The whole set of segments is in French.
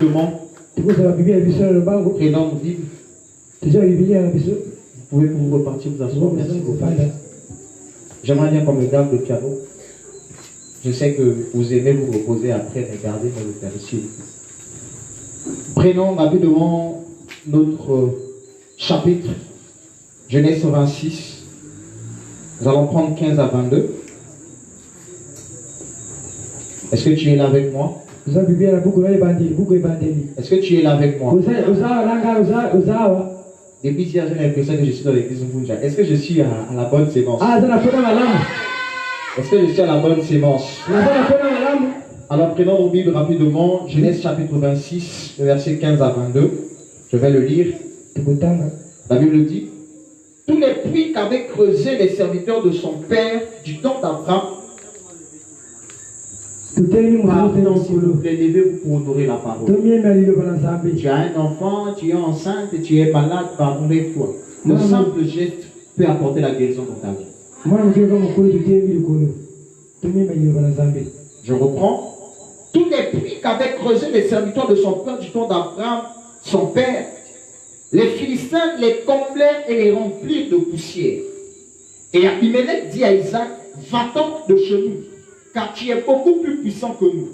Prénom Bible. Vous pouvez vous repartir, vous asseoir. Merci beaucoup. J'aimerais bien qu'on me garde le piano. Je sais que vous aimez vous reposer après, mais gardez-moi le piano s'il vous plaît. Prenons ma vie devant notre chapitre, Genèse 26. Nous allons prendre 15 à 22. Est-ce que tu es là avec moi? Est-ce que tu es là avec moi? Depuis hier, j'ai l'impression que je suis dans l'église Mbunja. Est-ce que je suis à la bonne sémence? Est-ce que je suis à la bonne sémence? Alors prenons nos Bibles rapidement. Genèse chapitre 26, versets 15 à 22. Je vais le lire. La Bible dit: tous les puits qu'avaient creusés les serviteurs de son père du temps d'Abraham. Pardon, s'il vous plaît, levez-vous pour honorer la parole. Tu as un enfant, tu es enceinte, tu es malade, pardonnez-toi. Le simple geste peut apporter la guérison dans ta vie. Je reprends. Tous les puits qu'avaient creusés les serviteurs de son père du temps d'Abraham, son père, les Philistins les comblèrent et les remplirent de poussière. Et Abimelech dit à Isaac: va-t'en de chez nous, car tu es beaucoup plus puissant que nous.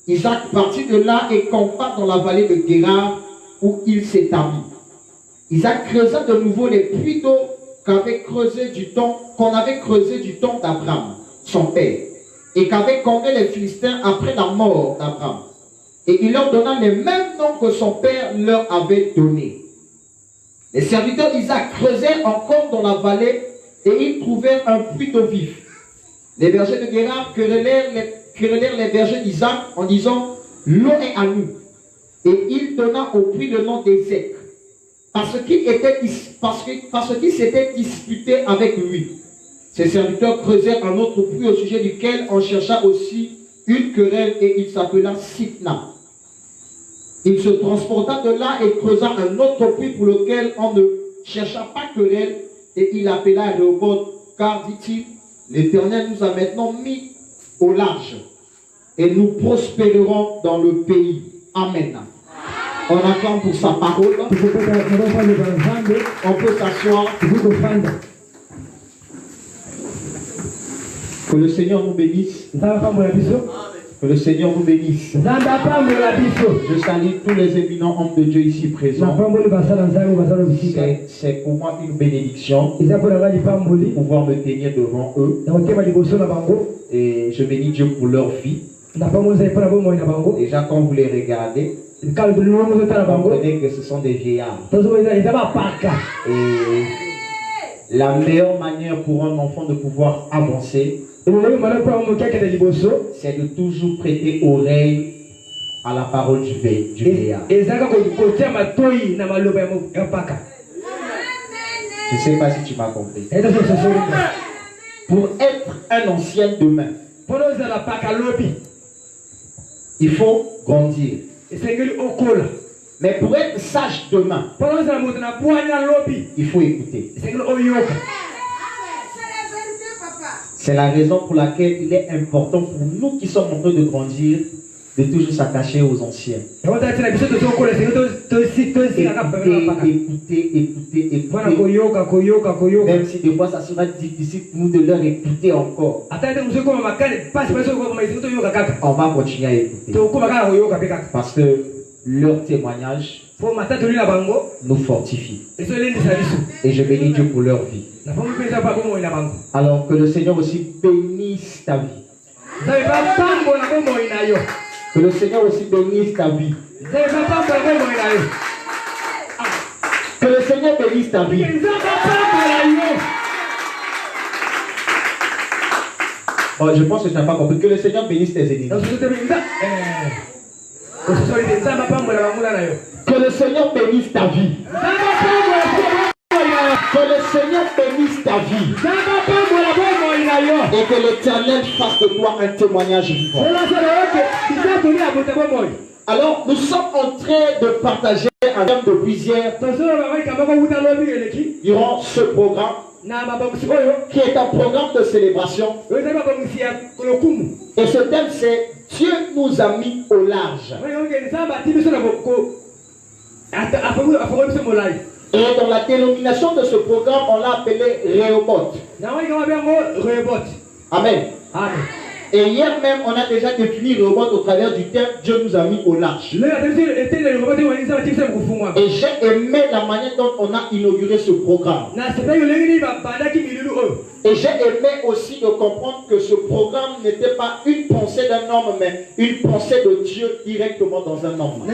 Isaac partit de là et campa dans la vallée de Guérar, où il s'établit. Isaac creusa de nouveau les puits d'eau qu'on avait creusé du temps d'Abraham, son père, et qu'avaient comblé les Philistins après la mort d'Abraham. Et il leur donna les mêmes noms que son père leur avait donnés. Les serviteurs d'Isaac creusaient encore dans la vallée et ils trouvèrent un puits d'eau vive. Les bergers de Guérar querellèrent les bergers d'Isaac en disant: l'eau est à nous. Et il donna au puits le nom d'Ézek, parce qu'il s'était disputé avec lui. Ses serviteurs creusèrent un autre puits au sujet duquel on chercha aussi une querelle et il s'appela Sitna. Il se transporta de là et creusa un autre puits pour lequel on ne chercha pas querelle et il appela Rehoboth, car dit-il: l'Éternel nous a maintenant mis au large et nous prospérerons dans le pays. Amen. On attend pour sa parole. On peut s'asseoir. Que le Seigneur nous bénisse. Que le Seigneur nous bénisse. Je salue tous les éminents hommes de Dieu ici présents. C'est pour moi une bénédiction de pouvoir me tenir devant eux. Et je bénis Dieu pour leur vie. Déjà quand vous les regardez, vous comprenez que ce sont des vieillards. Et la meilleure manière pour un enfant de pouvoir avancer, c'est de toujours prêter oreille à la parole du vieillard. Je ne sais pas si tu m'as compris. Pour être un ancien demain, il faut grandir. Mais pour être sage demain, il faut écouter. C'est la raison pour laquelle il est important pour nous qui sommes en train de grandir de toujours s'attacher aux anciens. Écouter. Même si des fois ça sera difficile pour nous de leur écouter encore. On va continuer à écouter. Parce que leur témoignage nous fortifie. Et je bénis Dieu pour leur vie. Alors que le Seigneur aussi bénisse ta vie. Que le Seigneur aussi bénisse ta vie. Que le Seigneur bénisse ta vie. Bon, je pense que tu n'as pas compris. Que le Seigneur bénisse tes ennemis. Que le Seigneur bénisse ta vie. Que le Seigneur bénisse ta vie. Et que l'Éternel fasse de toi un témoignage vivant. Alors, nous sommes en train de partager un terme de plusieurs durant ce programme, qui est un programme de célébration. Et ce thème, c'est Dieu nous a mis au large. Et dans la dénomination de ce programme, on l'a appelé Rehoboth. Amen. Amen. Et hier même, on a déjà défini Rehoboth au travers du terme Dieu nous a mis au large. Et j'ai aimé la manière dont on a inauguré ce programme. Et j'ai aimé aussi de comprendre que ce programme n'était pas une pensée d'un homme, mais une pensée de Dieu directement dans un homme.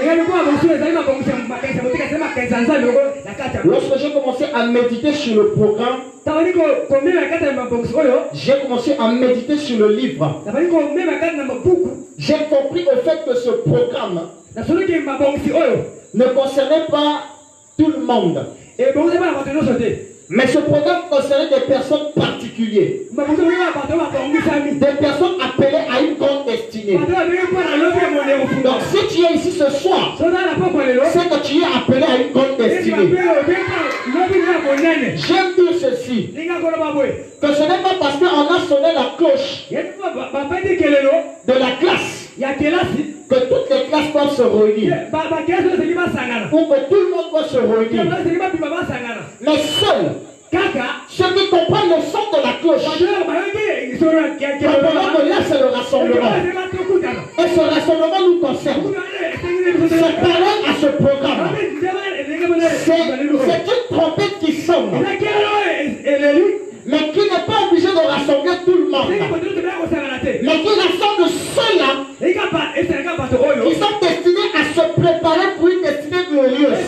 Lorsque j'ai commencé à méditer sur le programme, j'ai commencé à méditer sur le livre. J'ai compris au fait que ce programme ne concernait pas tout le monde. Mais ce programme concernait des personnes particulières. Des personnes appelées à une grande destinée. Donc si tu es ici ce soir, c'est que tu es appelé à une grande destinée. J'aime dire ceci, que ce n'est pas parce qu'on a sonné la cloche de la classe que toutes les classes doivent se réunir. Ou que tout le monde doit se réunir. Mais seuls ceux qui comprennent le son de la cloche comprendront que là c'est le rassemblement. Et ce rassemblement nous concerne. C'est pareil à ce programme. C'est une trompette qui sonne, mais qui n'est pas obligé de rassembler tout le monde. Mais qui rassemble ceux-là qui sont destinés à se préparer pour une destinée glorieuse.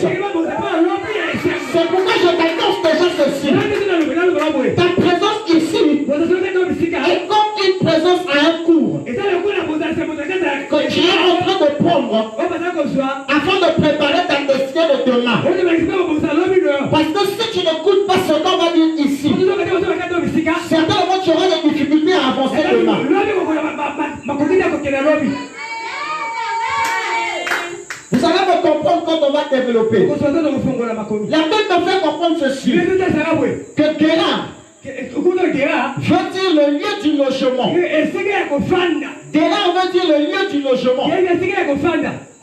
C'est pourquoi je t'annonce déjà ceci. Ta présence ici est comme une présence à un cours que tu es en train de prendre afin de préparer ta destinée de demain. Parce que si tu n'écoutes pas ce qu'on va dire ici, certainement tu auras des difficultés à avancer demain. Vous allez me comprendre quand on va développer. La Bible me fait comprendre ceci. Que Gérard veut dire le lieu du logement. Gérard veut dire le lieu du logement.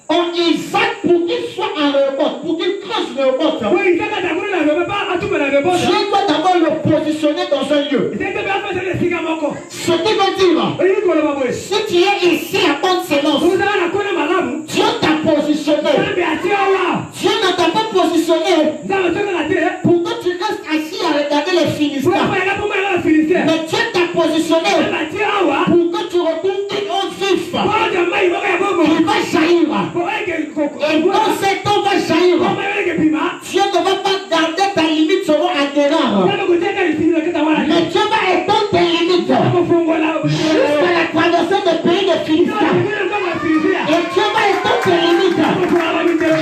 En Isaac, pour qu'il soit en Rehoboth, pour qu'il creuse Rehoboth, Dieu doit d'abord le positionner dans un lieu. Ce qui veut dire, si tu es ici à bonne séance, Dieu t'a positionné. Dieu ne t'a pas positionné pour que tu restes assis à regarder les Philistins. Mais Dieu t'a positionné pour que tu retrouves une eau vif qui va jaillir. Et quand cette eau va jaillir, Dieu ne va pas garder ta limite selon un Gérard. Mais Dieu va étendre tes limites jusqu'à la traversée des pays de Philistins. Et Dieu va étendre tes limites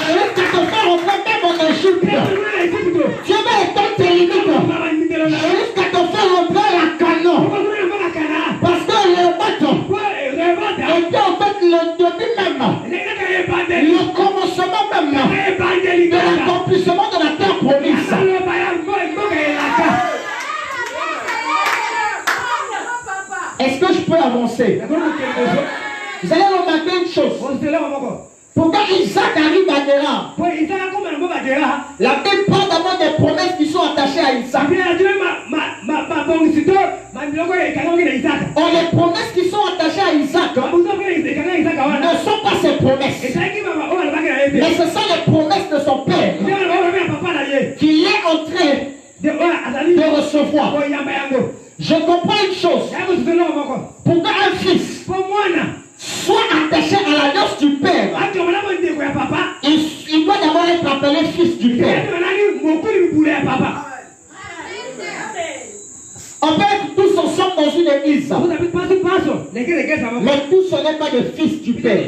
jusqu'à te faire entrer même en Égypte. Dieu va étendre tes limites jusqu'à te faire entrer à Canaan. Parce que le bâton était en fait le début même, le commencement même de l'accomplissement de la terre promise. Est-ce que je peux avancer? Vous allez remarquer une chose. Pourquoi Isaac arrive à Gérard? La Bible parle d'abord des promesses qui sont attachées à Isaac. Or, les promesses qui sont attachées à Isaac ne sont pas ses promesses, mais ce sont les promesses de son père qu'il est en train de recevoir. Je comprends une chose. Pourquoi un fils soit attaché à l'alliance du père, il doit d'abord être appelé fils du père. On peut être tous ensemble dans une église, mais tous ce n'est pas de fils du père.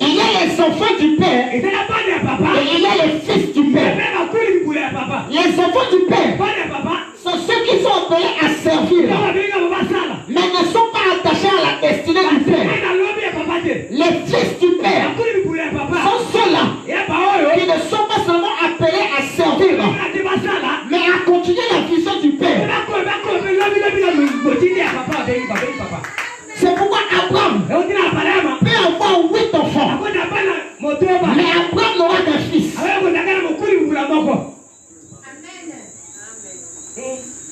Il y a les enfants du père et il y a les fils du père. Les enfants du père sont ceux qui sont appelés à servir, mais ne sont pas attachés à la destinée du père. Les fils du père sont ceux-là qui ne sont pas seulement appelés à servir, mais à continuer la vision du père. C'est pourquoi Mais Abraham n'aura qu'un fils.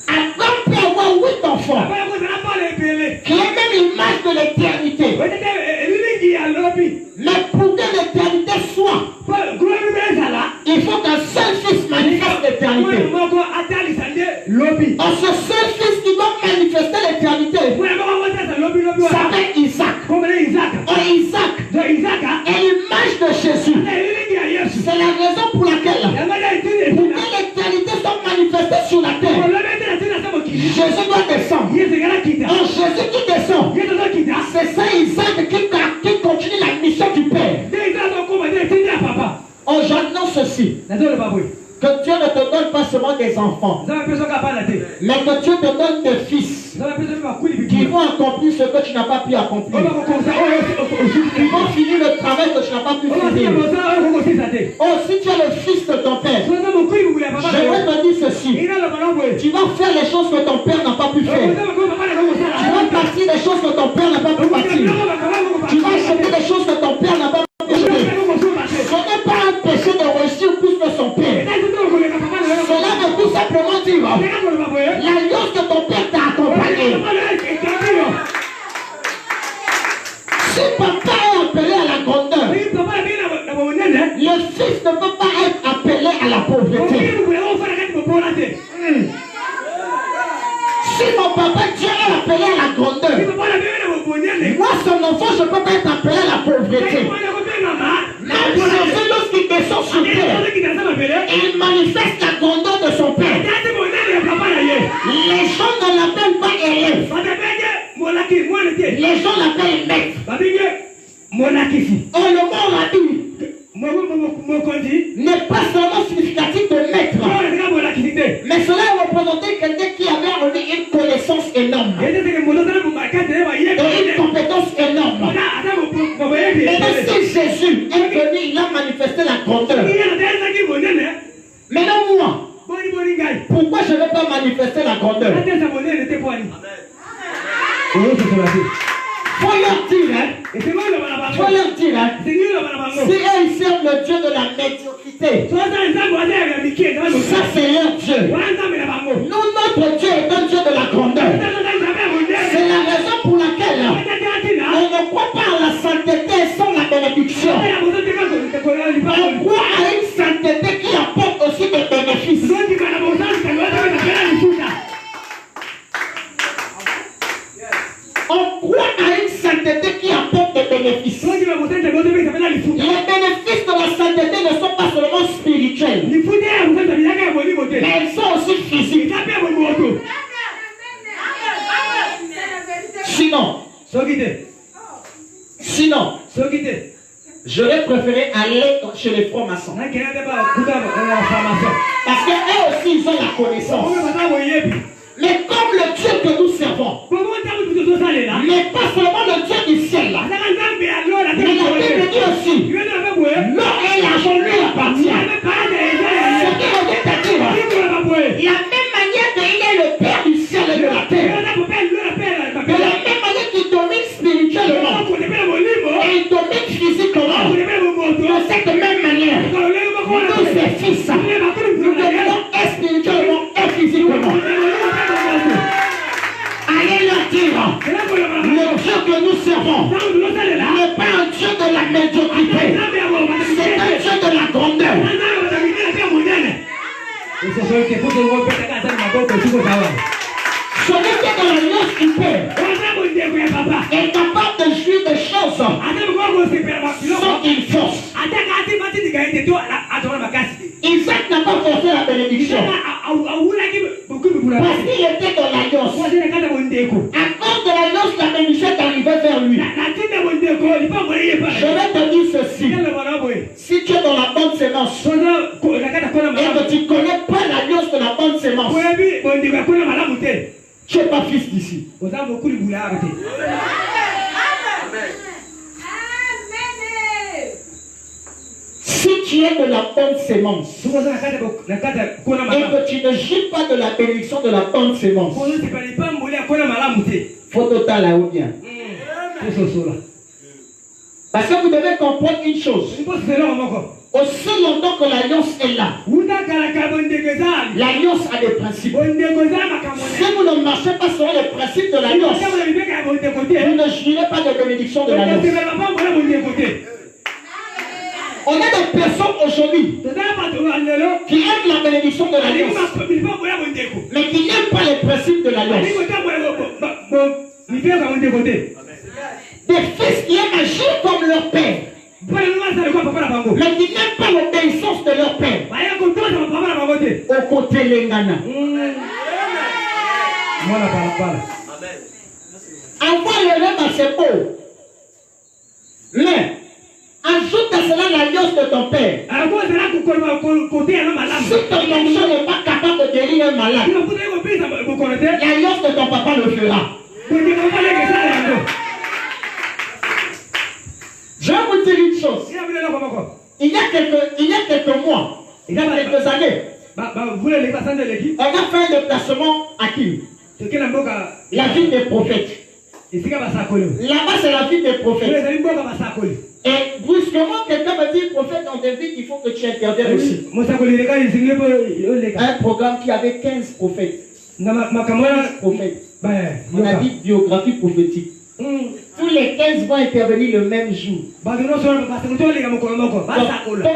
Abraham peut avoir 8 enfants, qui est même l'image de l'éternité. Mais pour que l'éternité soit, il faut qu'un seul fils manifeste l'éternité. En ce seul fils qui doit manifester l'éternité s'appelle Isaac. Et Isaac est l'image de Jésus. C'est la raison pour laquelle, pour que l'éternité soit manifestée sur la terre, Jésus doit descendre. En Jésus qui descend, c'est ça Isaac qui continue la mission du Père. Oh, j'annonce ceci. Que Dieu ne te donne pas seulement des enfants, mais que Dieu te donne des fils qui vont accomplir ce que tu n'as pas pu accomplir. Qui vont finir le travail que tu n'as pas pu finir. Oh, si tu es le fils de ton père, j'aimerais te dire ceci. Tu vas faire les choses que ton père n'a pas pu faire. Tu vas partir des choses que ton père n'a pas pu partir. Tu vas acheter des choses que ton père n'a pas pu acheter. Ce n'est pas un péché de réussir plus que son père. Cela veut tout simplement dire l'alliance que ton père t'a accompagné. Si papa est appelé à la grandeur, le fils ne peut pas être appelé à la pauvreté. Si mon papa Dieu est appelé à la grandeur, moi son enfant je ne peux pas être appelé à la pauvreté. Même Jésus lorsqu'il descend sur terre, il manifeste la grandeur de son père. Les gens ne l'appellent pas élève. Les gens l'appellent maître. Oh, le mot rabbi n'est pas seulement significatif de maître, mais cela représentait quelqu'un qui avait en lui une connaissance énorme et une compétence énorme. Et si Jésus est venu, il a manifesté la grandeur. Mais non moi, pourquoi je ne vais pas manifester la grandeur? Faut leur dire, si eux ils servent le Dieu de la médiocrité, ça c'est leur Dieu. Nous, notre Dieu est un Dieu de la grandeur. C'est la raison pour laquelle on ne croit pas à la sainteté sans la bénédiction. On croit à une sainteté qui apporte aussi des bénéfices. On croit à une sainteté qui apporte des bénéfices. Les bénéfices de la sainteté ne sont pas seulement spirituels, mais ils sont aussi physiques. Sinon, j'aurais préféré aller chez les francs-maçons. Parce qu'eux aussi, ils ont la connaissance. Mais comme le Dieu que nous servons n'est pas seulement le Dieu du ciel, mais la Bible dit aussi, l'or et l'argent lui appartient. Ce qui veut dire, la même manière qu'il est le Père du ciel et de la terre, de la même manière qu'il domine spirituellement et il domine physiquement, de cette même manière, nous ses fils, nous dominons spirituellement et physiquement. Allez leur dire, le Dieu que nous servons n'est pas un Dieu de la médiocrité, c'est un Dieu de la grandeur. Celui qui est dans l'alliance du Père est capable de jouir des choses sans qu'il force. Isaac n'a pas forcé la bénédiction parce qu'il était dans l'alliance. À cause de l'alliance, la bénédiction est arrivée vers lui. Je vais te dire ceci. Si tu es dans la bonne sémence et que tu ne connais pas l'alliance de la bonne sémence, tu n'es pas fils d'ici. Si tu es de la bonne sémence et que tu ne jouis pas de la bénédiction de la bonne sémence, faut total là ou bien. Parce que vous devez comprendre une chose. Aussi longtemps que l'alliance est là, l'alliance a des principes. Si vous ne marchez pas selon les principes de l'alliance, vous ne jouirez pas de bénédiction de l'alliance. On a des personnes aujourd'hui qui aiment la bénédiction de l'alliance, mais qui n'aiment pas les principes de l'alliance. Des fils qui aiment agir comme leur père, mais qui n'aiment pas l'obéissance de leur père. Au côté Lengana. Avoir le rêve, c'est beau. Mais ajoute à cela l'alliance de ton père. Si ton onction n'est pas capable de guérir un malade, l'alliance de ton papa le fera. Je vais vous dire une chose. Il y a quelques mois, il y a quelques années, on a fait un déplacement à Kim, la ville des prophètes. Là-bas, c'est la ville des prophètes. Et brusquement, quelqu'un m'a dit, prophète, on t'invite, il faut que tu interviennes aussi. Un programme qui avait 15 prophètes. On a dit biographie prophétique. Tous les 15 vont intervenir le même jour. Comme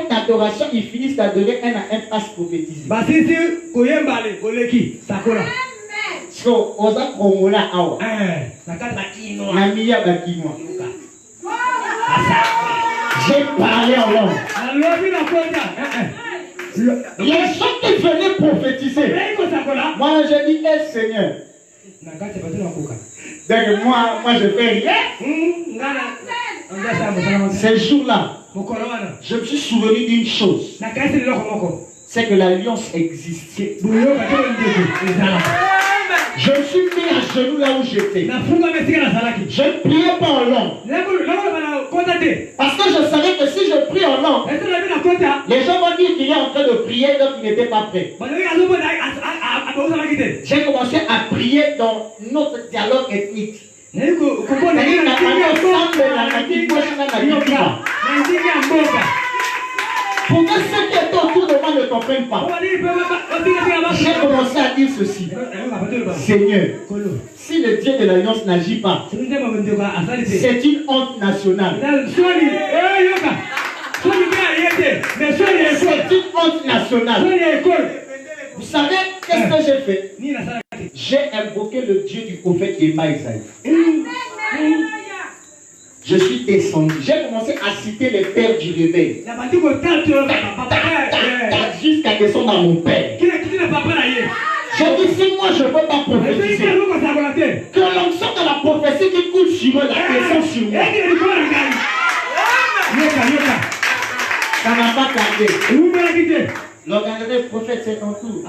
d'adoration, ils finissent d'adorer un à un passe prophétisé. So, oza kongola awa. Namiya bakinoa. J'ai parlé en langue. Les gens qui venaient prophétiser. Moi, je dis, Seigneur. Donc, moi, je fais rien. Ces jours-là, je me suis souvenu d'une chose. C'est que l'alliance existe. Je me suis mis à genoux là où j'étais. Je ne priais pas en langue. Parce que je savais que si je prie en langue, les gens vont dire qu'il est en train de prier donc il n'était pas prêt. J'ai commencé à prier dans notre dialogue ethnique. Pour que ceux qui étaient autour de moi ne comprennent pas, j'ai commencé à dire ceci. Seigneur, si le Dieu de l'Alliance n'agit pas, c'est une honte nationale. C'est une honte nationale. Vous savez qu'est-ce que j'ai fait? J'ai invoqué le Dieu du prophète Isaïe. Je suis descendu. J'ai commencé à citer les pères du réveil. Jusqu'à descendre à mon père. J'ai dit, si moi je ne peux pas prophétiser, que l'onction de la prophétie qui coule sur eux, la descend sur moi. Ça n'a pas tardé. L'organisateur prophète, c'est ton tour.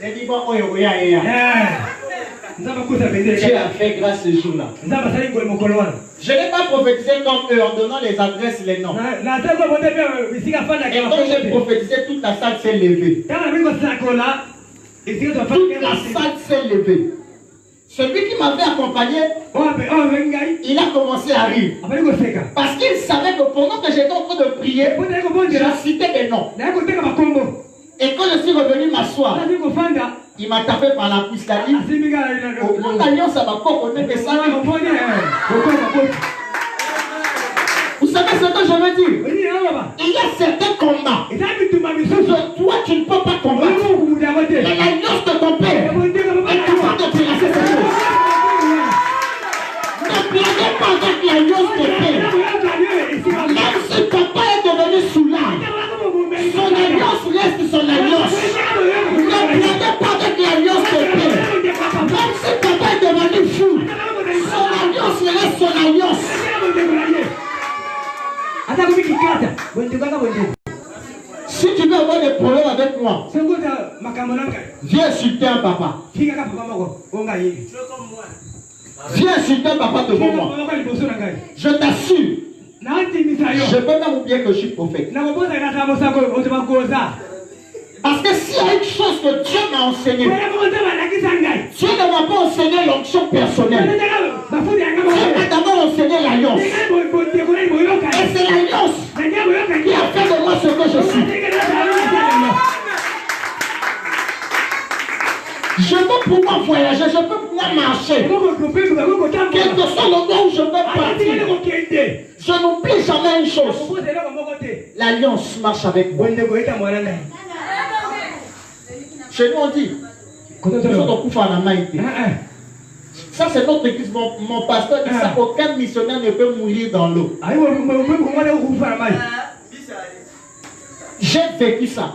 J'ai dit, bon, Dieu a fait grâce ce jour-là. Je n'ai pas prophétisé comme eux en donnant les adresses, les noms. Et quand j'ai prophétisé, toute la salle s'est levée. Toute la salle s'est levée. Celui qui m'avait accompagné, il a commencé à rire. Parce qu'il savait que pendant que j'étais en train de prier, je citais des noms. Et quand je suis revenu m'asseoir, il m'a tapé par la cuisse. Il a dit, mon alliance, ça va pas connaître ça. Vous savez ce que je veux dire? Il y a certains combats que toi, tu ne peux pas combattre. Mais l'alliance de ton père est en train de terrasser ces choses. Ne blaguez pas avec l'alliance de père. Même si papa est devenu soulard, son alliance reste son alliance. Ne blaguez pas avec l'alliance de père. Même si papa est devenu fou, son alliance reste son alliance. Si tu veux avoir des problèmes avec moi, viens insulter un papa. Viens insulter un papa devant moi. Je t'assure. Je peux même oublier que je suis prophète. Parce que s'il y a une chose que Dieu m'a enseigné, Tu ne m'as pas enseigné l'onction personnelle. Tu m'as d'abord enseigné l'alliance. Et c'est l'alliance qui a fait de moi ce que je suis. Je peux pouvoir voyager, je peux pouvoir marcher. Quel que soit l'endroit où je peux partir, je n'oublie jamais une chose. L'alliance marche avec moi. Chez nous on dit, ça c'est notre église. Mon pasteur dit ça, aucun missionnaire ne peut mourir dans l'eau. J'ai vécu ça.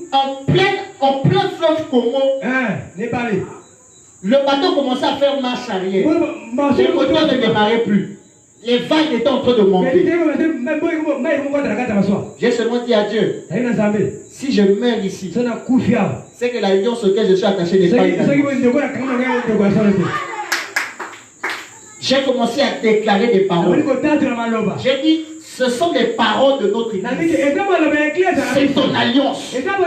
En plein fleuve Congo, le bateau commençait à faire marche arrière. Les moteurs ne démarraient plus. Les vagues étaient en train de monter. J'ai seulement dit à Dieu, si je meurs ici, c'est que l'alliance auquel je suis attaché n'est pas une alliance. J'ai commencé à déclarer des paroles. J'ai dit, ce sont des paroles de notre église. C'est ton alliance. Et moi,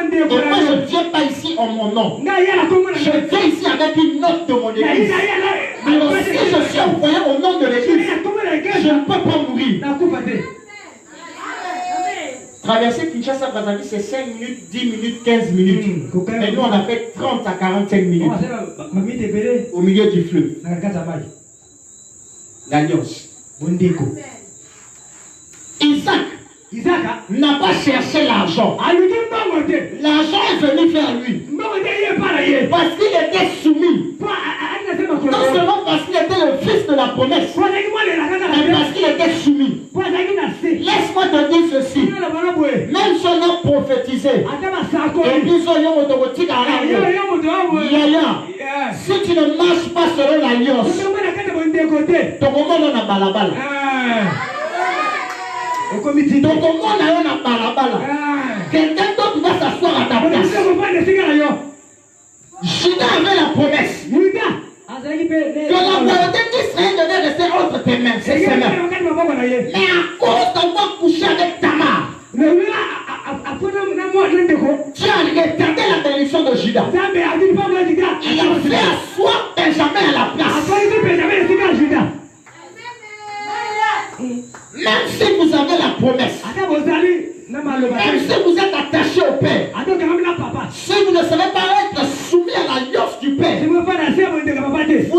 je ne viens pas ici en mon nom. Je viens ici avec une note de mon église. Mais si je suis envoyé au nom de l'église, je ne peux pas mourir. Traverser Kinshasa-Brazzaville, c'est 5 minutes, 10 minutes, 15 minutes. Mais nous, on a fait 30 à 45 minutes. Au milieu du fleuve. L'alliance. Isaac n'a pas cherché l'argent. L'argent est venu vers lui. Parce qu'il était soumis. Non seulement parce qu'il était le fils de la promesse, mais parce qu'il était soumis. Laisse-moi te dire ceci. Même si on a prophétisé, et puis si tu ne marches pas selon l'alliance, ton moment on a balabala. Donc on a balabala. Quelqu'un d'autre va s'asseoir à ta place. Judas avait la promesse que la royauté d'Israël devait rester entre tes mains, ses mains. Mais à cause d'avoir couché avec Tamar, tu as retardé la bénédiction de Judas. Il a fait asseoir Benjamin à la place. Même si vous avez la promesse, même si vous êtes attaché au Père, si vous ne savez pas être soumis à l'alliance du Père, vous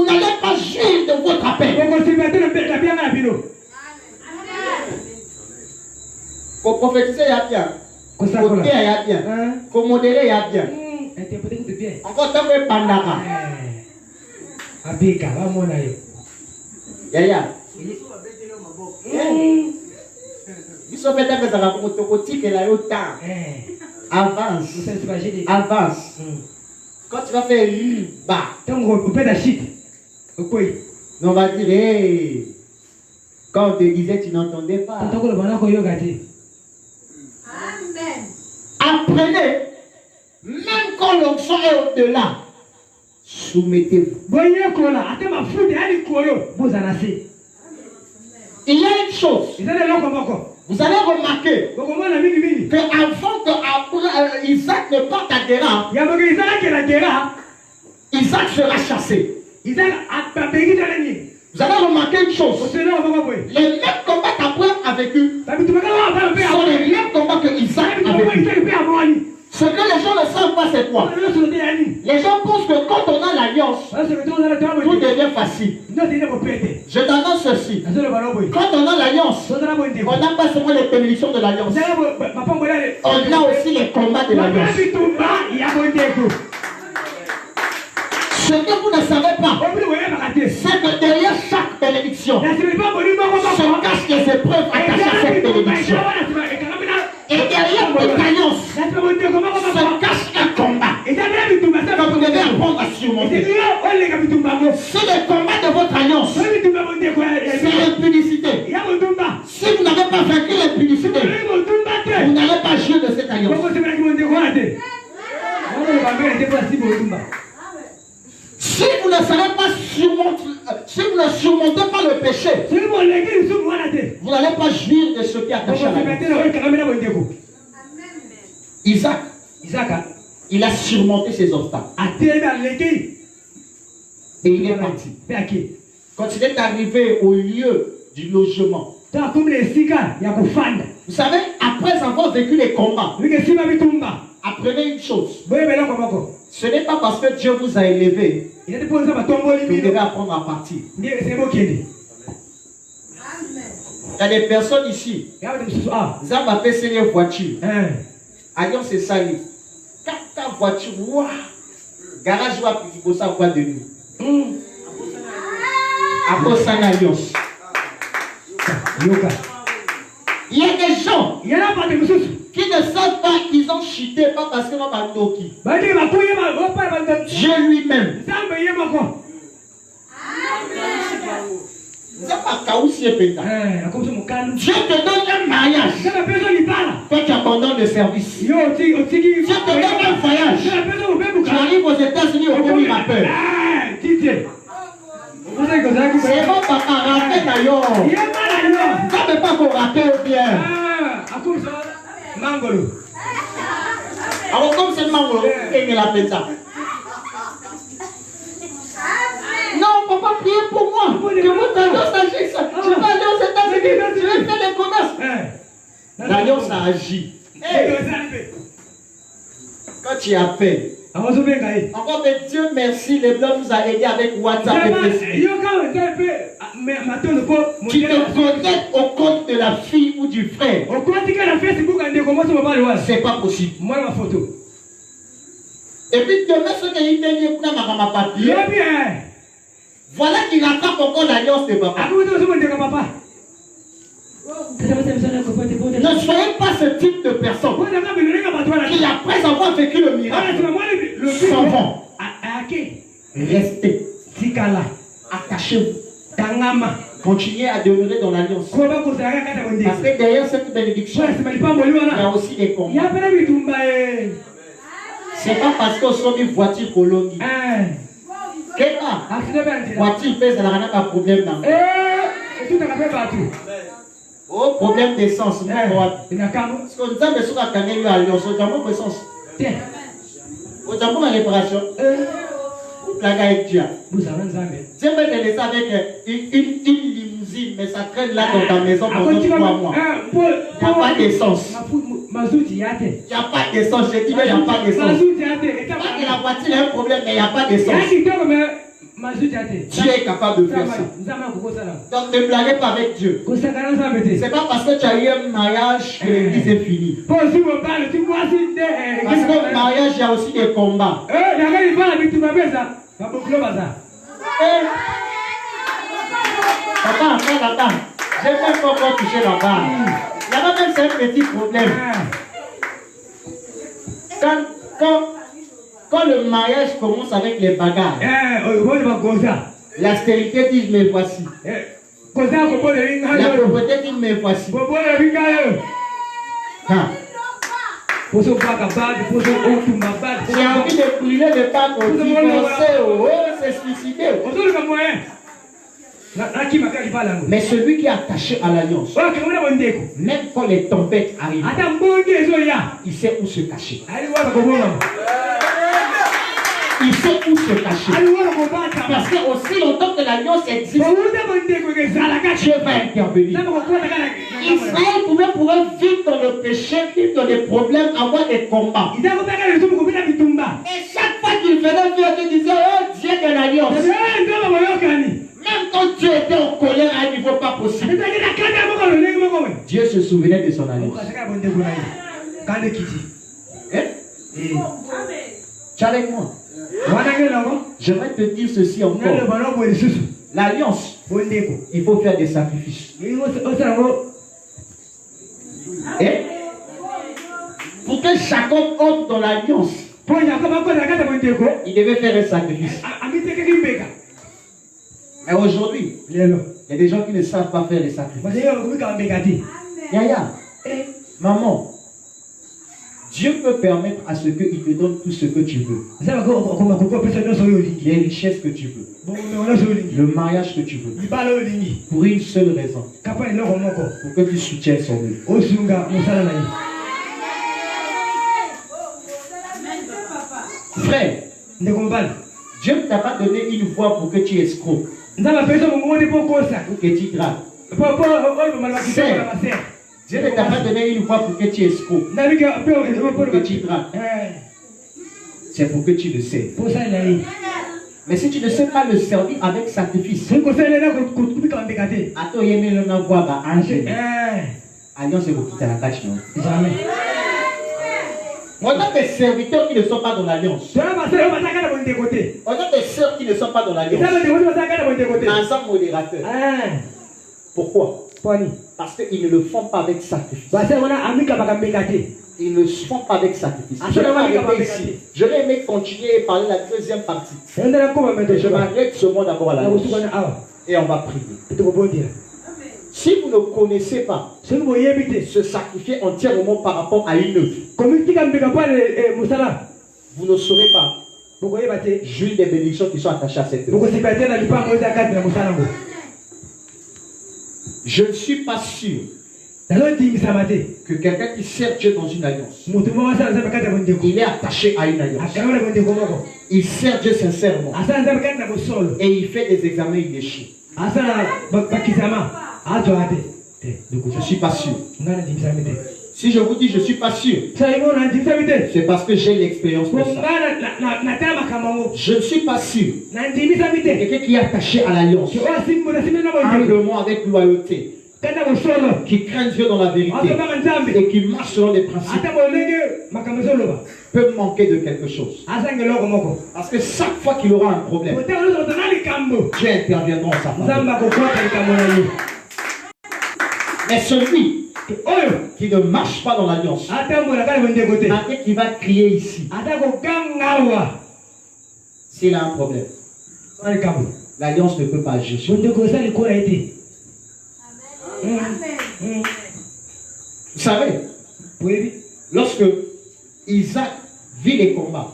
n'allez pas jouir de votre appel. Pour prophétiser, il y a bien. Pour prier, il y a bien. Pour modérer, il y a bien. Encore tant que Pandara. Yaya. Avance. Avance. Quand tu vas faire bas, on va dire, hey, quand on te disait, tu n'entendais pas. Apprenez, même quand l'onction est au-delà, soumettez-vous. Il y a une chose. Vous allez remarquer qu'avant que Isaac ne parte à Guéra, Isaac sera chassé. Vous allez remarquer une chose. Les mêmes combats qu'Abraham a vécu sont les mêmes combats que Isaac a vécu. Ce que les gens ne savent pas, c'est quoi? Les gens pensent que quand on a l'alliance, tout devient facile. Je t'annonce ceci. Quand on a l'alliance, on n'a pas seulement les bénédictions de l'alliance. On a aussi les combats de l'alliance. Ce que vous ne savez pas, c'est que derrière chaque bénédiction se cachent des épreuves attachées à cette bénédiction. Et derrière votre alliance se cache un combat que vous devez apprendre à surmonter. C'est le combat de votre alliance. C'est l'impudicité. Si vous n'avez pas vaincu l'impudicité, vous n'allez pas jouer de cette alliance. Si vous ne savez pas surmonter, si vous ne surmontez pas le péché, vous n'allez pas jouir de ce qui est attaché à la vie. Isaac, Il a surmonté ses obstacles. Et il est parti. Quand il est arrivé au lieu du logement, vous savez, après avoir vécu les combats, apprenez une chose. Ce n'est pas parce que Dieu vous a élevé que vous devez apprendre à partir. Il y a des personnes ici, ils ont appelé une voiture. Alliance c'est sali. Quand ta voiture, waouh, garage va pour ça quoi de nous. Après ça, alliance. Il y a des gens qui ne savent pas qu'ils ont chuté, pas parce que l'on m'a toqué. Dieu lui-même. Dieu te donne un mariage. Toi tu abandonnes le service. Dieu te donne un voyage. Tu arrives aux États-Unis au premier appel. C'est bon papa, rappelle d'ailleurs. Ça ne peut pas qu'on rappelle bien. Alors comme c'est Mangolo, il appelle ça. Non, papa, priez pour moi. Que votre alliance agisse. Je vais aller aux États-Unis. Je vais faire les commerces. L'alliance a agi. Quand tu appelles, encore mais Dieu merci, les blancs nous a aidés avec WhatsApp et Facebook. Tu te connectes au compte de la fille ou du frère. C'est pas possible. Et puis demain, ce qu'il y a ma papier. Voilà qu'il rattrape encore l'alliance de papa. Ne soyez pas ce type de personne qui, après avoir vécu le miracle, s'en vont. Restez. Attachez-vous. Continuez à demeurer dans l'alliance. Parce que derrière cette bénédiction, il y a aussi des combats. C'est pas parce qu'on soit une voiture Colombie. Voiture pèse à la rana pas problème là. Oh, problème d'essence. Parce qu'on nous a besoin de gagner l'alliance. On a besoin d'essence. On a besoin de réparation. La gare est Dieu. Dieu me laisser avec une limousine, mais ça traîne là dans ta maison pendant 3 mois. Il n'y a pas d'essence. Il n'y a pas d'essence. Je dis qu'il n'y a pas d'essence. Pas que la voiture a un problème, mais il n'y a pas d'essence. Dieu est capable de faire ça. Donc ne blaguez pas avec Dieu. C'est pas parce que tu as eu un mariage que l'église est finie. Parce que le mariage, il y a aussi des combats. Papa, attends. J'ai même pas encore touché la barre. Là-bas même c'est un petit problème. Quand le mariage commence avec les bagarres, la stérilité dit mais voici. La pauvreté dit mais voici. J'ai envie de brûler le bac au divorcer, c'est suicider. Mais celui qui est attaché à l'alliance, même quand les tempêtes arrivent, il sait où se cacher. Il sait où se cacher. Parce que aussi longtemps que l'alliance existe, Dieu va intervenir. Israël pouvait vivre dans le péché, vivre dans les problèmes, avoir des combats. Et chaque fois qu'il venait, Dieu disait, oh Dieu de l'alliance. Même quand Dieu était en colère à un niveau pas possible, Dieu se souvenait de son alliance. Tu es avec moi? J'aimerais te dire ceci encore. L'alliance, il faut faire des sacrifices. Et pour que Jacob entre dans l'alliance, il devait faire un sacrifice. Mais aujourd'hui, il y a des gens qui ne savent pas faire les sacrifices. Yaya, maman, Dieu peut permettre à ce qu'il te donne tout ce que tu veux. Les richesses que tu veux. Le mariage que tu veux. Pour une seule raison. Pour que tu soutiennes son œuvre. Frère, Dieu ne t'a pas donné une voix pour que tu escroques. Pour que tu graves. Sœur, Dieu ne t'a pas donné une voix pour que tu escroques. Pour que tu graves. C'est pour que tu le sais. Mais si tu ne sais pas le servir avec sacrifice, alliance est beaucoup de la tâche, non? On a des serviteurs qui ne sont pas dans l'alliance. On a des sœurs qui ne sont pas dans l'alliance. Ensemble modérateur. Pourquoi? Parce qu'ils ne le font pas avec sacrifice. Ils ne se font pas avec sacrifice. Je vais aimer continuer et parler la deuxième partie. Je m'arrête seulement d'abord à l'alliance. Et on va prier. Si vous ne connaissez pas se sacrifier entièrement par rapport à une œuvre, vous ne saurez pas jouir des bénédictions qui sont attachées à cette œuvre. Je ne suis pas sûr que quelqu'un qui sert Dieu dans une alliance, il est attaché à une alliance. Il sert Dieu sincèrement. Et il fait des examens, il échoue. Je ne suis pas sûr. Si je vous dis je ne suis pas sûr, c'est parce que j'ai l'expérience de ça. Je ne suis pas sûr. Quelqu'un qui est attaché à l'alliance, humblement avec loyauté, qui craint Dieu dans la vérité et qui marche selon les principes, peut manquer de quelque chose. Parce que chaque fois qu'il aura un problème, Dieu interviendra en sa faveur. Mais celui qui ne marche pas dans l'alliance, qui va crier ici, s'il a un problème, l'alliance ne peut pas agir sur lui. Vous savez, lorsque Isaac vit les combats,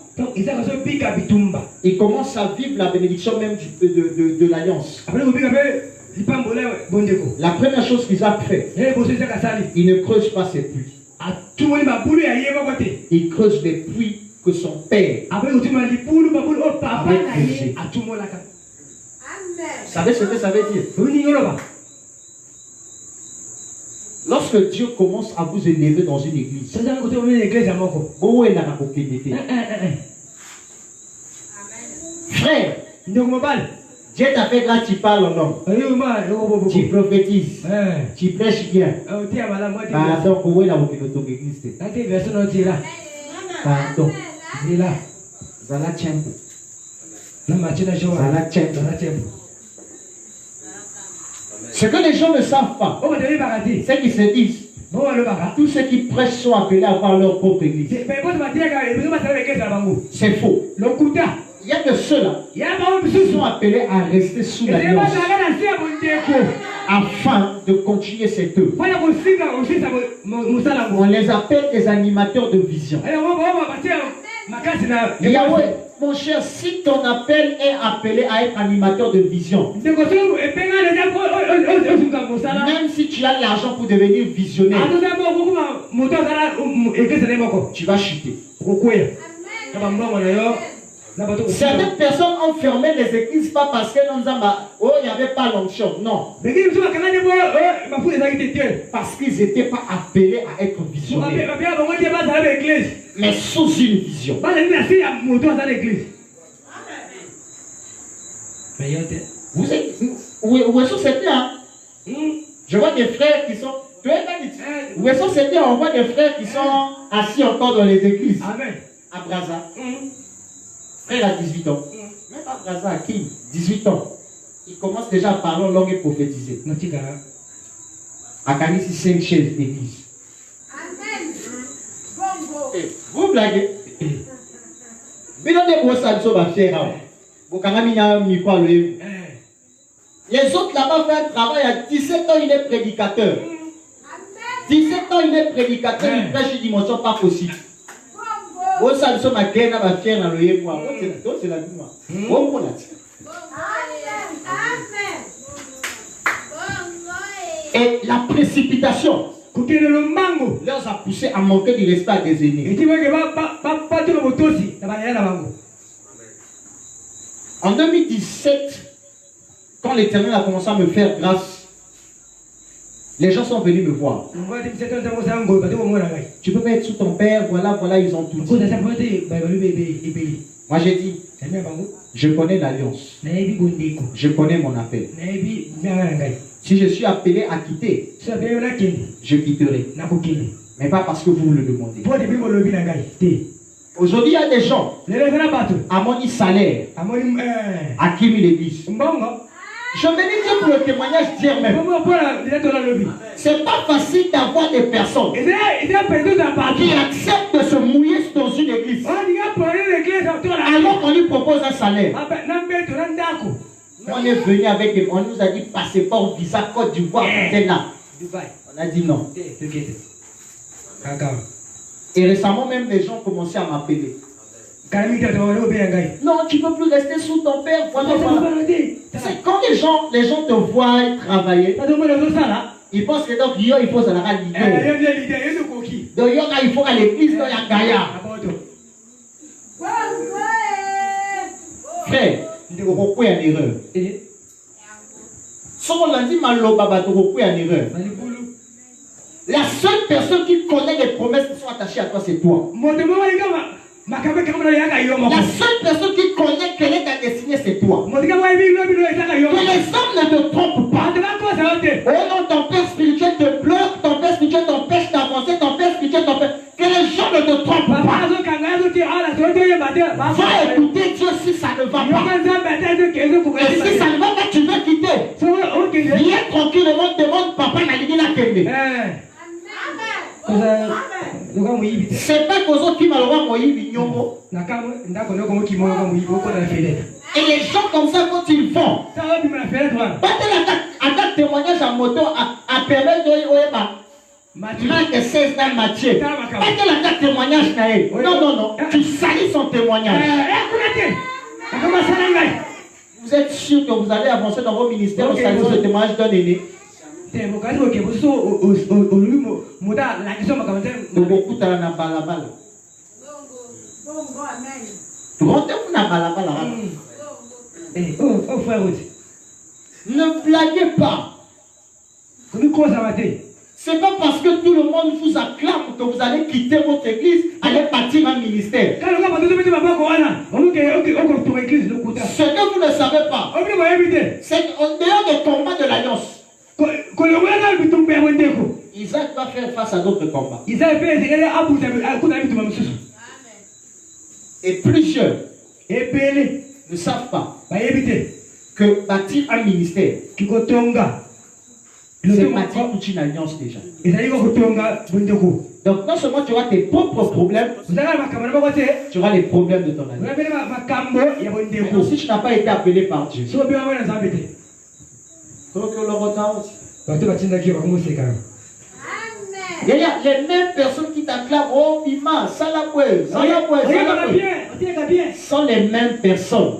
il commence à vivre la bénédiction même de l'alliance. La première chose qu'Isaac fait, il ne creuse pas ses puits. Il creuse les puits que son père avait creusés. Vous savez ce que ça veut dire? Lorsque Dieu commence à vous élever dans une église, frère, Dieu t'a fait grâce, tu parles en homme, tu prophétises, tu prêches bien. Pardon, où est la église? Pardon. Zala Tchempo. Zala Tchempo. Ce que les gens ne savent pas, c'est qu'ils se disent, tous ceux qui prêchent sont appelés à avoir leur propre église. C'est faux. Il y a que ceux-là qui sont appelés à rester sous l'alliance afin de continuer cette œuvre. On les appelle des animateurs de vision. Yahweh, mon cher, si ton appel est appelé à être animateur de vision, même si tu as l'argent pour devenir visionnaire, tu vas chuter. Certaines personnes ont fermé les églises pas parce que il n'y avait pas l'onction. Non. Parce qu'ils n'étaient pas appelés à être visionnaires. Mais sous une vision. Vous êtes où est-ce que c'était, hein? Je vois des frères qui sont. Où est-ce que c'était? On voit des frères qui sont assis encore dans les églises. À Brazza. Frère a 18 ans. Même à Brazza, à qui? 18 ans. Il commence déjà à parler en langue et prophétiser. À Kanissi, 5 chefs d'église. Vous blaguez? Les autres là-bas font un travail. À 17 ans, il est prédicateur. 17 ans, il est prédicateur. Il prêche une dimension pas possible. Et la précipitation leur a poussé à manquer du respect à des aînés. En 2017, quand l'Éternel a commencé à me faire grâce, les gens sont venus me voir. Tu peux pas être sous ton père, voilà, ils ont tout dit. Moi j'ai dit, je connais l'alliance. Je connais mon appel. Si je suis appelé à quitter, je quitterai. Mais pas parce que vous le demandez. Aujourd'hui, il y a des gens, à mon salaire, à qui mis l'église. Je me dis pour le témoignage dire même. C'est pas facile d'avoir des personnes qui acceptent de se mouiller dans une église. Alors qu'on lui propose un salaire. On est venu avec des... On nous a dit passeport, visa, Côte d'Ivoire, on a dit non. Et récemment même les gens commençaient à m'appeler. Non, tu ne peux plus rester sous ton père. Voilà. C'est quand les gens te voient travailler, ils pensent que donc il faut ça la l'idée. Donc il faut à l'église, il y a Gaïa. Frère, tu es en erreur. Si on l'a dit, Maloba, tu es en erreur. La seule personne qui connaît les promesses qui sont attachées à toi, c'est toi. La seule personne qui connaît quelle est ta destinée, c'est toi. Que les hommes ne te trompent pas. Oh non, ton père spirituel te bloque, ton père spirituel t'empêche d'avancer, ton père spirituel t'empêche. Que les gens ne te trompent pas. Va écouter Dieu si ça ne va pas. Et si ça ne va pas, tu veux quitter. Viens tranquillement, demande papa, n'a dit la télé. C'est pas que autres qui malheureusement Moïbi Nyongo. Et les gens comme ça, quand ils font, à témoignage à moto, à permettre de Marc 16 dans Matthieu. Pas la témoignage. Non. Tu salis son témoignage. Vous êtes sûr que vous allez avancer dans vos ministères, vous salis ce témoignage d'un aîné. Ne blaguez pas. C'est pas parce que tout le monde vous acclame que vous allez quitter votre église, aller bâtir un ministère. Ce que vous ne savez pas, c'est en dehors des combats de l'alliance. Isaac va faire face à d'autres combats. Et plusieurs ne savent pas que bâtir un ministère, c'est bâtir toute une alliance déjà. Donc non seulement tu auras tes propres problèmes, tu auras les problèmes de ton alliance. Mais si tu n'as pas été appelé par Dieu, il y a les mêmes personnes qui t'acclament. Oh, Bima, Salaboué, sont les mêmes personnes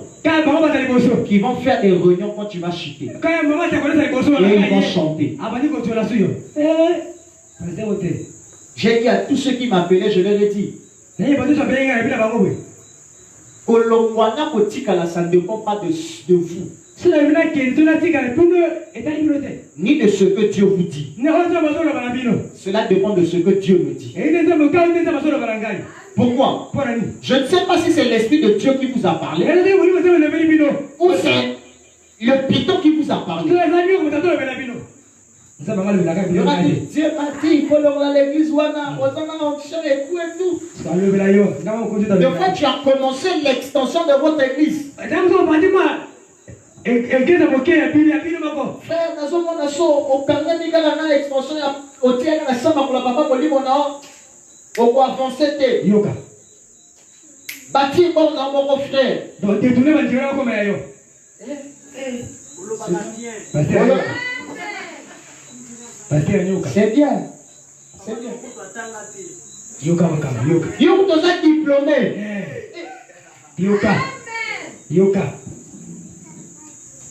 qui vont faire des réunions quand tu vas chuter. Et ils vont chanter. J'ai dit à tous ceux qui m'appelaient, je leur ai dit, Kolongwana Kotikala, ça ne dépend pas de vous. Ni de ce que Dieu vous dit. Cela dépend de ce que Dieu me dit. Pourquoi? Je ne sais pas si c'est l'Esprit de Dieu qui vous a parlé ou c'est le python qui vous a parlé. Dieu m'a dit, il faut leur l'église wana, et tout. De fois, tu as commencé l'extension de votre église. Frère, bâtir bon dans mon frère. C'est bien. C'est bien. Yoka. Yoka diplômé.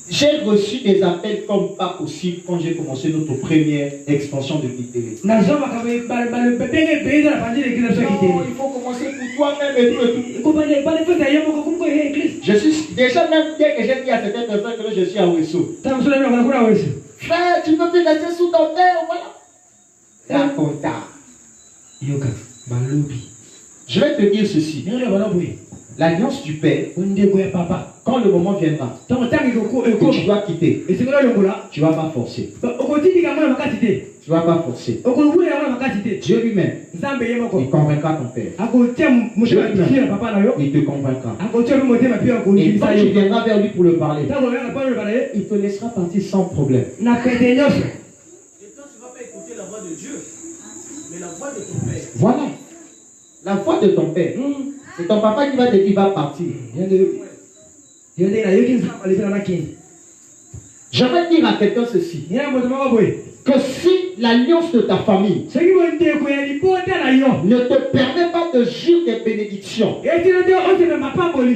J'ai reçu des appels comme pas possible quand j'ai commencé notre première expansion de Big-Télé. Non, il faut commencer pour toi-même et tout. Je suis déjà même dès que j'ai dit à certaines personnes que je suis à Ouessou. Frère, tu ne peux plus rester sous ton père, voilà. Je vais te dire ceci. L'alliance du Père, quand le moment viendra, que tu dois quitter, tu ne vas pas forcer. Tu ne vas pas forcer. Dieu lui-même, il convaincra ton Père. Dieu lui-même, il te convaincra. Et quand tu viendras vers lui pour le parler, il te laissera partir sans problème. Et toi, tu ne vas pas écouter la voix de Dieu, mais la voix de ton Père. Voilà. La voix de ton Père. C'est ton papa qui va te dire qu'il va partir. J'aimerais dire à quelqu'un ceci. Que si l'alliance de ta famille ne te permet pas de jurer des bénédictions,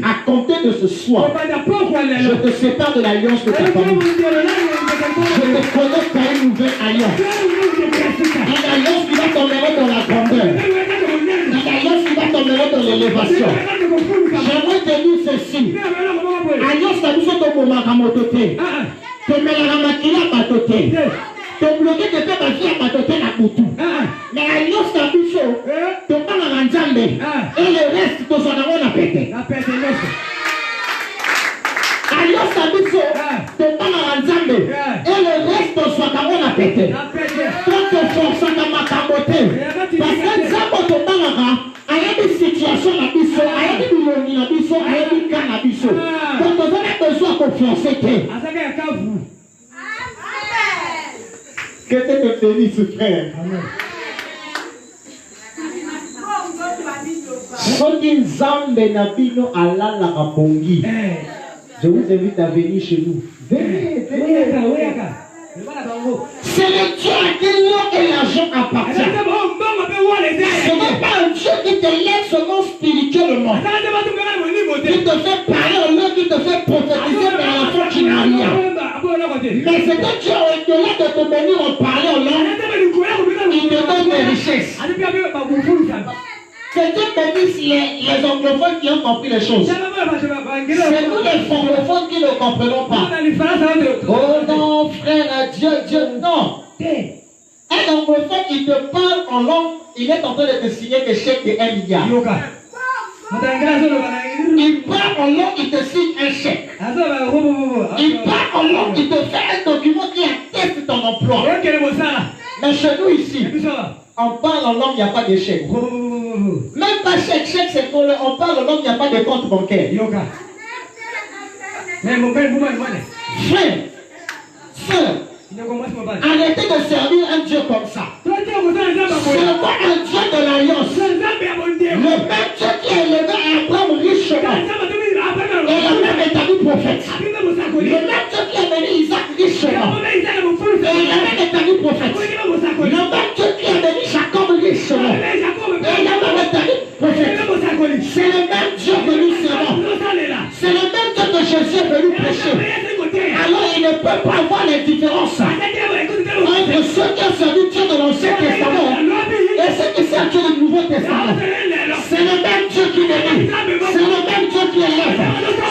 à compter de ce soir, je te sépare de l'alliance de ta famille. Je te connais par une nouvelle alliance. Une alliance qui va t'emmener dans la grandeur. Une alliance qui va t'emmener dans l'élévation. J'aimerais te dire ceci. Alliance n'a besoin de maramototé. Te melamakila batoté. Te bloquer de faire ma vie à batoté la boutou. Mais alliance n'a besoin. Te parle en Nzambe. Et le reste, de son amour n'a pété. Alliance n'a besoin. Te parle en Nzambe. Et le reste, de son amour n'a pété. Toi, te force à ma camoté. Parce que Nzambe te parle à une situation la biso, à une biloni la biso, à une cas la biso. Donc vous avez besoin de confiance. Que Dieu te bénisse, frère. Soki Nzambe na bino alala kabongi. Je vous invite à venir chez nous. Venez, venez. C'est le Dieu à qui l'eau et l'argent appartient. Ce n'est pas un Dieu qui te laisse seulement spirituellement, qui te fait parler en langue, qui te fait prophétiser par la foi qui n'a rien. Mais c'est un Dieu au-delà de te venir en parler en langue, il te donne des richesses. C'est Dieu bénisse les anglophones qui ont compris les choses. C'est nous les francophones qui ne comprenons pas. Oh non, frère, Dieu, non. Un anglophone, il te parle en langue, il est en train de te signer des chèques de 1 milliard. Il parle en langue, il te signe un chèque. Il parle en langue, il te fait un document qui atteste ton emploi. Mais chez nous ici, on parle en langue, il n'y a pas de chèque. Même pas chèque, c'est qu'on parle en langue, il n'y a pas de compte bancaire. Frère, sœur, arrêtez de servir un Dieu comme ça. Seulement un Dieu de l'alliance. Le même Dieu qui a élevé Abraham richement. Et le même établi prophète. Le même Dieu qui a mené Isaac richement. Et il a même établi prophète. Le même Dieu qui a mené Jacob richement. Et il a même établi prophète. C'est le même Dieu que nous servons. C'est le même Dieu que Jésus est venu prêcher. Alors il ne peut pas avoir les différences entre ceux qui ont servi Dieu de l'Ancien Testament et ceux qui servent Dieu du Nouveau Testament. C'est le même Dieu qui bénit. C'est le même Dieu qui élève.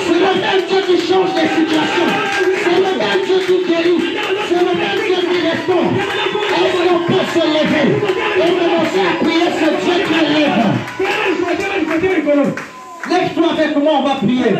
C'est le même Dieu qui change les situations. C'est le même Dieu qui guérit. C'est le même Dieu qui répond. Est-ce qu'on peut se lever et commencer à prier ce Dieu qui élève? Lève-toi avec moi, on va prier.